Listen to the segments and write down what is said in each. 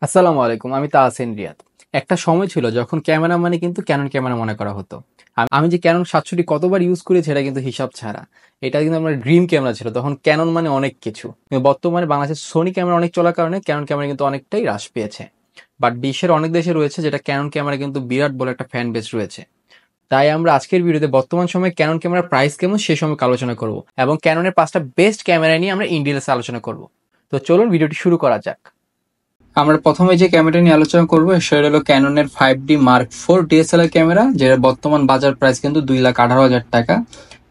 আসসালামু আলাইকুম। আমি তাহসিন রিয়াদ। একটা সময় ছিল যখন ক্যামেরা মানে কিন্তু ক্যানন ক্যামেরা মনে করা হতো। আমি যে ক্যানন 700 কতবার ইউজ করেছি এটা কিন্তু হিসাব ছাড়া। এটা কিন্তু আমার ড্রিম ক্যামেরা ছিল। তখন ক্যানন মানে অনেক কিছু। কিন্তু বর্তমানে বাংলাদেশে সোনি ক্যামেরা অনেক চলার কারণে ক্যানন ক্যামেরা কিন্তু অনেকটাই হ্রাস পেয়েছে। বাট বিশ্বের অনেক দেশে রয়েছে যেটা ক্যানন ক্যামেরা কিন্তু বিরাট বড় একটা ফ্যান বেস রয়েছে। তাই আমরা আজকের ভিডিওতে বর্তমান সময়ে ক্যানন ক্যামেরার প্রাইস কেমন সে সম্পর্কে আলোচনা করব এবং ক্যাননের 5টা বেস্ট ক্যামেরা নিয়ে আমরা ইন ডিটেইলস আলোচনা করব। তো চলুন ভিডিওটি শুরু করা যাক। আমরা প্রথমে যে ক্যামেরাটা নিয়ে আলোচনা করবো সেটা হলো ক্যাননের 5D Mark IV DSLR camera, যেটার বর্তমান বাজার প্রাইস কিন্তু 2,18,000 টাকা।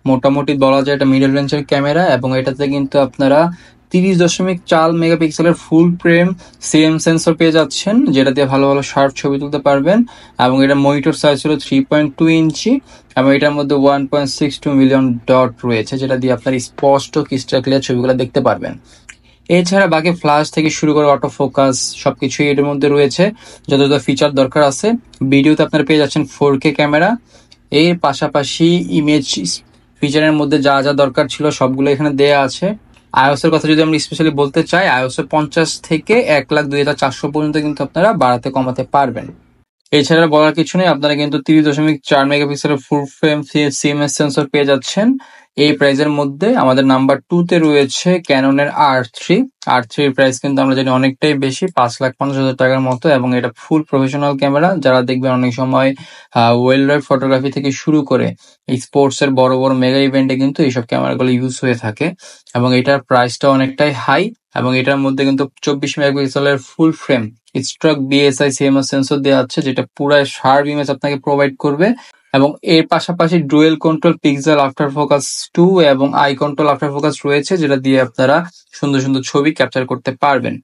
মোটামুটি বলা যায় এটা মিডল রেঞ্জের ক্যামেরা এবং এটাতে কিন্তু আপনারা 30.4 মেগাপিক্সেলের ফুল ফ্রেম সিএম সেন্সর পেয়ে যাচ্ছেন, যেটা দিয়ে ভালো ভালো শার্প ছবি তুলতে পারবেন। এবং এটার মনিটর সাইজ হলো 3.2 ইঞ্চি এবং এটার মধ্যে 1.62 মিলিয়ন ডট রয়েছে, যেটা দিয়ে আপনার স্পষ্ট ক্রিস্টাল ক্লিয়ার ছবিগুলো দেখতে পারবেন। এছাড়া বাকি ফ্ল্যাশ থেকে শুরু করে অটো ফোকাস সবকিছুই এর মধ্যে রয়েছে, যত যত ফিচার দরকার আছে। ভিডিওতে আপনারা পেয়ে যাচ্ছেন 4K ক্যামেরা। এর পাশাপাশি ইমেজ ফিচারের মধ্যে যা যা দরকার ছিল সবগুলো এখানে দেয়া আছে। আইওএস এর কথা যদি আমরা স্পেশালি বলতে চাই, আইওএস 50 থেকে 1,02,400 পর্যন্ত কিন্তু আপনারা বাড়াতে কমাতে পারবেন। এছাড়া বলার কিছু নেই, আপনারা কিন্তু 30.4 মেগাপিক্সেলের ফুল ফ্রেম সিএমএস সেন্সর পেয়ে যাচ্ছেন। এই প্রাইজের মধ্যে আমাদের নাম্বার 2 তে রয়েছে ক্যাননের R3 এর প্রাইস কিন্তু আমরা জানি অনেকটাই বেশি, 5,50,000 টাকার মতো, এবং এটা ফুল প্রফেশনাল ক্যামেরা। যারা দেখবেন অনেক সময় ওয়াইল্ড লাইফ ফটোগ্রাফি থেকে শুরু করে স্পোর্টস এর বড় বড় মেগা ইভেন্টে কিন্তু এইসব ক্যামেরাগুলো ইউজ হয়ে থাকে এবং এটার প্রাইসটা অনেকটাই হাই। এবং এটার মধ্যে কিন্তু 24 মেগাপিক্সেলের ফুল frame stroke BSI CMS sensor দেওয়া আছে, যেটা পুরো শার্প ইমেজ আপনাকে প্রোভাইড করবে। এবং এর পাশাপাশি dual control pixel after focus 2 এবং আই কন্ট্রোল আফটার ফোকাস রয়েছে, যেটা দিয়ে আপনারা সুন্দর সুন্দর ছবি ক্যাপচার করতে পারবেন।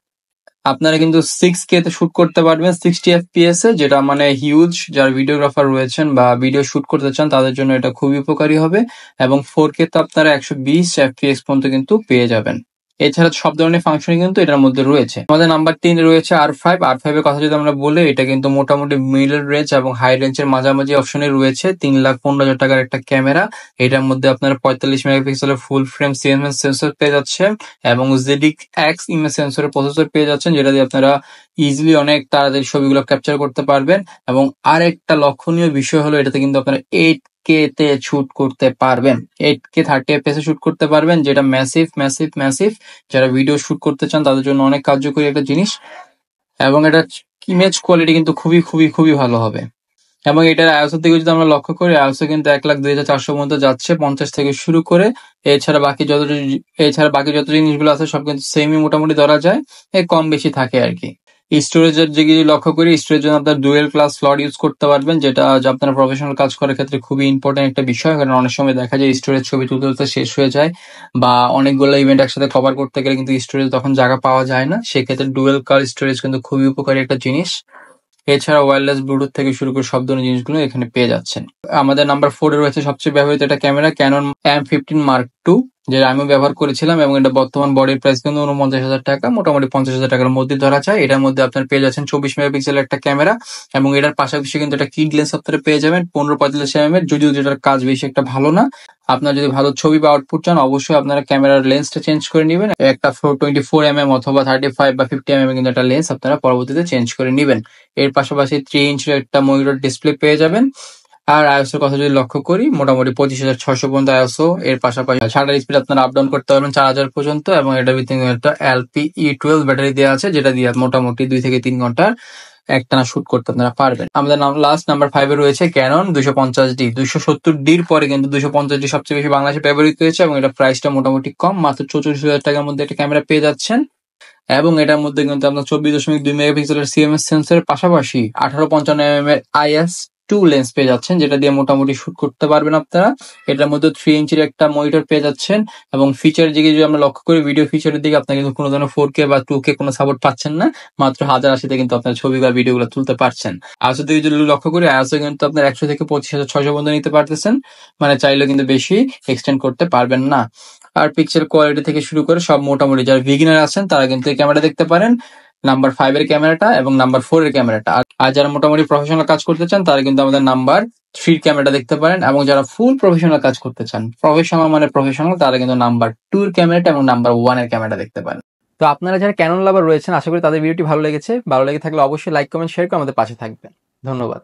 আপনারা কিন্তু 6K তে শুট করতে পারবেন 60 FPS এ, যেটা মানে হিউজ। যারা ভিডিওগ্রাফার রয়েছেন বা ভিডিও শুট করতে চান তাদের জন্য এটা খুবই উপকারী হবে। এবং 4K তে আপনারা 120 FPS পর্যন্ত কিন্তু পেয়ে যাবেন। এছাড়া সব ধরনের ফাংশনই কিন্তু এটার মধ্যে রয়েছে। আমাদের নাম্বার 3 রয়েছে R5 এর কথা যদি আমরা বলি, এটা কিন্তু মোটামুটি মিডল রেঞ্জ এবং হাই রেঞ্জের মাঝামাঝি অপশনে রয়েছে। 3,15,000 টাকার একটা ক্যামেরা। এটার মধ্যে আপনারা 45 মেগাপিক্সেলের ফুল ফ্রেম সিএমএস সেন্সর পেয়ে যাচ্ছেন এবং ZX ইমেজ সেন্সরের প্রসেসর পেয়ে যাচ্ছেন, যেটা দিয়ে আপনারা ইজিলি অনেক তাড়াতাড়ি ছবিগুলো ক্যাপচার করতে পারবেন। এবং আরেকটা লক্ষণীয় বিষয় হলো এটাতে কিন্তু আপনারা 8K তে শুট করতে পারবেন। 8K 30 FPS এ শুট করতে পারবেন, যেটা ম্যাসিভ ম্যাসিভ ম্যাসিভ। যারা ভিডিও শুট করতে চান তাদের জন্য অনেক কার্যকরী একটা জিনিস। এবং এটা ইমেজ কোয়ালিটি কিন্তু খুবই খুবই খুবই ভালো হবে। এবং এটার আইএসও দিকে যদি আমরা লক্ষ্য করি, আইএসও কিন্তু 1,02,400 পর্যন্ত যাচ্ছে 50 থেকে শুরু করে। এছাড়া বাকি যত জিনিসগুলো আছে সব কিন্তু সেমই মোটামুটি ধরা যায়, কম বেশি থাকে আর কি। স্টোরেজের দিকে যদি লক্ষ্য করি, স্টোরেজ জন্য আপনার ডুয়েল ক্লাস স্লট ইউজ করতে পারবেন, যেটা আপনার প্রফেশনাল কাজ করার ক্ষেত্রে খুবই ইম্পর্টেন্ট একটা বিষয়। কারণ অনেক সময় দেখা যায় স্টোরেজ ছবি তুলতে তুলতে শেষ হয়ে যায় বা অনেকগুলো ইভেন্ট একসাথে কভার করতে গেলে কিন্তু স্টোরেজ তখন জায়গা পাওয়া যায় না। সেক্ষেত্রে ডুয়েল কার স্টোরেজ কিন্তু খুবই উপকারী একটা জিনিস। এছাড়া ওয়্যারলেস ব্লুটুথ থেকে শুরু করে সব ধরনের জিনিসগুলো এখানে পেয়ে যাচ্ছেন। আমাদের নাম্বার 4 রয়েছে সবচেয়ে ব্যবহৃত একটা camera, Canon M15 Mark II, যেটা আমিও ব্যবহার করেছিলাম। এবং এটা বর্তমান বডির প্রাইস কিন্তু 49,000 টাকা, মোটামুটি 50,000 টাকার মধ্যে ধরা যায়। এটার মধ্যে আপনার পেয়ে যাচ্ছেন 24 মেগাপিক্সেলের একটা ক্যামেরা এবং এটার পাশাপাশি কিন্তু একটা কিড লেন্স আপনারা পেয়ে যাবেন 15-45 এর, যদিও যেটার কাজ বেশি একটা ভালো না। আপনার যদি ভালো ছবি বা আউটপুট চান, অবশ্যই আপনারা ক্যামেরার লেন্সটা চেঞ্জ করে নেবেন। একটা 24mm অথবা 35 বা 50mm কিন্তু একটা লেন্স আপনারা পরবর্তীতে চেঞ্জ করে নেবেন। এর পাশাপাশি 3 ইঞ্চির একটা মনিটর ডিসপ্লে পেয়ে যাবেন। আর আইওএস এর কথা যদি লক্ষ্য করি, মোটামুটি 25,600 পর্যন্ত আইওএসও। এর পাশাপাশি শাটার স্পিড আপনারা আপ ডাউন করতে পারবেন 4,000 পর্যন্ত। এবং এটার ভিতরে একটা LPE12 ব্যাটারি দেওয়া আছে, যেটা দিয়ে মোটামুটি 2 থেকে 3 ঘন্টার একটানা শুট করতে আপনারা পারবেন। আমাদের লাস্ট নাম্বার 5 এ রয়েছে ক্যানন 250D। 270Dর পরে কিন্তু 250D সবচেয়ে বেশি বাংলাদেশে ব্যবহৃত হয়েছে এবং এটা প্রাইসটা মোটামুটি কম, মাত্র 44,000 টাকার মধ্যে একটা ক্যামেরা পেয়ে যাচ্ছেন। এবং এটার মধ্যে কিন্তু আপনার 24.2 মেগাপিক্সেলের সিএমএস সেন্সরের পাশাপাশি 1855mm এর IS2 লেন্স পেয়ে যাচ্ছেন, যেটা দিয়ে মোটামুটি শুট করতে পারবেন আপনারা। এটার মধ্যে 3 ইঞ্চির একটা মনিটর পেয়ে যাচ্ছেন। এবং ফিচারের দিকে যদি আমরা লক্ষ্য করি, ভিডিও ফিচারের দিকে আপনার কিন্তু কোনো ধরনের 4K বা 2K কোনো সাপোর্ট পাচ্ছেন না, মাত্র 1080 কিন্তু আপনার ছবি বা ভিডিওগুলো তুলতে পারছেন। আইএসও দিকে যদি লক্ষ্য করি, আইএসও কিন্তু আপনার 100 থেকে 25,600 পর্যন্ত নিতে পারতেছেন, মানে চাইলেও কিন্তু বেশি এক্সটেন্ড করতে পারবেন না। আর পিকচার কোয়ালিটি থেকে শুরু করে সব মোটামুটি যারা বিগিনার আছেন তারা কিন্তু এই ক্যামেরা দেখতে পারেন, নাম্বার 5 এর ক্যামেরাটা এবং নাম্বার 4 এর ক্যামেরাটা। আর যারা মোটামুটি প্রফেশনাল কাজ করতে চান তারা কিন্তু আমাদের নাম্বার 3 ক্যামেরাটা দেখতে পারেন। এবং যারা ফুল প্রফেশনাল কাজ করতে চান, প্রফেশনাল মানে প্রফেশনাল, তারা কিন্তু নাম্বার 2 এর ক্যামেরাটা এবং নাম্বার 1 এর ক্যামেরাটা দেখতে পারেন। তো আপনারা যারা ক্যানন লাভার রয়েছেন, আশা করি তাদের ভিডিওটি ভালো লেগেছে। ভালো লেগে থাকলে অবশ্যই লাইক, কমেন্ট, শেয়ার করে আমাদের পাশে থাকবেন। ধন্যবাদ।